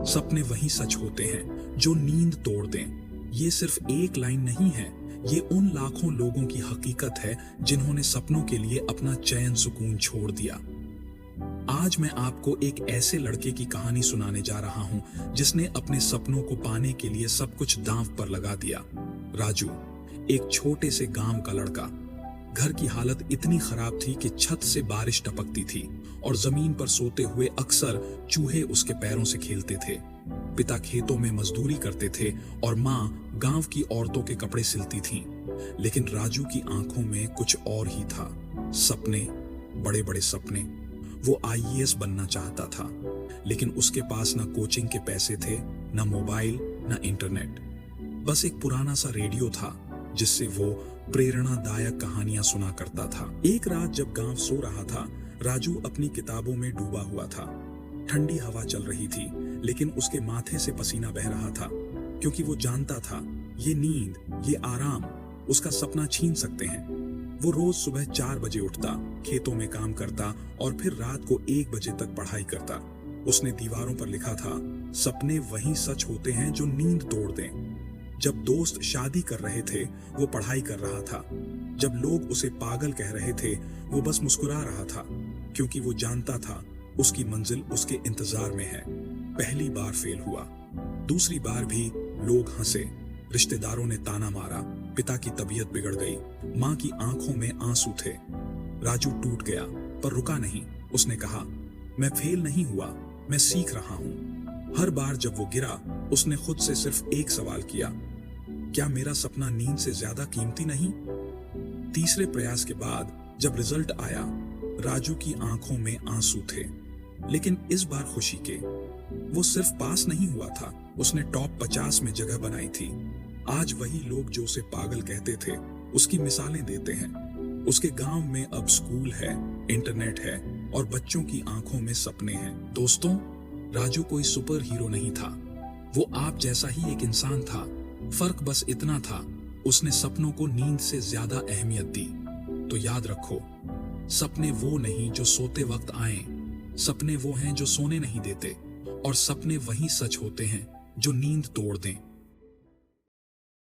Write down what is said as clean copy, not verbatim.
सपने वही सच होते हैं जो नींद तोड़ दें। ये सिर्फ एक लाइन नहीं है, ये उन लाखों लोगों की हकीकत है जिन्होंने सपनों के लिए अपना चैन सुकून छोड़ दिया। आज मैं आपको एक ऐसे लड़के की कहानी सुनाने जा रहा हूं जिसने अपने सपनों को पाने के लिए सब कुछ दांव पर लगा दिया। राजू, एक छोटे से गांव का लड़का। घर की हालत इतनी खराब थी कि छत से बारिश टपकती थी और जमीन पर सोते हुए अक्सर चूहे उसके पैरों से खेलते थे। पिता खेतों में मजदूरी करते थे और माँ गांव की औरतों के कपड़े सिलती थीं। लेकिन राजू की आंखों में कुछ और ही था। सपने, बड़े बड़े सपने। वो आईएएस बनना चाहता था, लेकिन उसके पास ना कोचिंग के पैसे थे, ना मोबाइल, ना इंटरनेट। बस एक पुराना सा रेडियो था जिससे वो प्रेरणादायक कहानियां सुना करता था। एक रात जब गांव सो रहा था, राजू अपनी किताबों में डूबा हुआ था। ठंडी हवा चल रही थी, लेकिन उसके माथे से पसीना बह रहा था, क्योंकि वो जानता था ये नींद, ये आराम उसका सपना छीन सकते हैं। वो रोज सुबह 4 बजे उठता, खेतों में काम करता और फिर रात को 1 बजे तक पढ़ाई करता। उसने दीवारों पर लिखा था, सपने वही सच होते हैं जो नींद तोड़ दें। जब दोस्त शादी कर रहे थे, वो पढ़ाई कर रहा था। जब लोग उसे पागल कह रहे थे, वो बस मुस्कुरा रहा था, क्योंकि वो जानता था उसकी मंजिल उसके इंतजार में है। पहली बार फेल हुआ, दूसरी बार भी लोग हंसे, रिश्तेदारों ने ताना मारा, पिता की तबीयत बिगड़ गई, माँ की आंखों में आंसू थे। राजू टूट गया, पर रुका नहीं। उसने कहा, मैं फेल नहीं हुआ, मैं सीख रहा हूँ। हर बार जब वो गिरा, उसने खुद से सिर्फ एक सवाल किया, क्या मेरा सपना नींद से ज्यादा कीमती नहीं? तीसरे प्रयास के बाद जब रिजल्ट आया, राजू की आंखों में आंसू थे, लेकिन इस बार खुशी के। वो सिर्फ पास नहीं हुआ था, उसने टॉप 50 में जगह बनाई थी। आज वही लोग जो उसे पागल कहते थे, उसकी मिसालें देते हैं। उसके गांव में अब स्कूल है, इंटरनेट है और बच्चों की आंखों में सपने हैं। दोस्तों, राजू कोई सुपर हीरो नहीं था, वो आप जैसा ही एक इंसान था। फर्क बस इतना था, उसने सपनों को नींद से ज्यादा अहमियत दी। तो याद रखो, सपने वो नहीं जो सोते वक्त आए, सपने वो हैं जो सोने नहीं देते, और सपने वही सच होते हैं जो नींद तोड़ दें।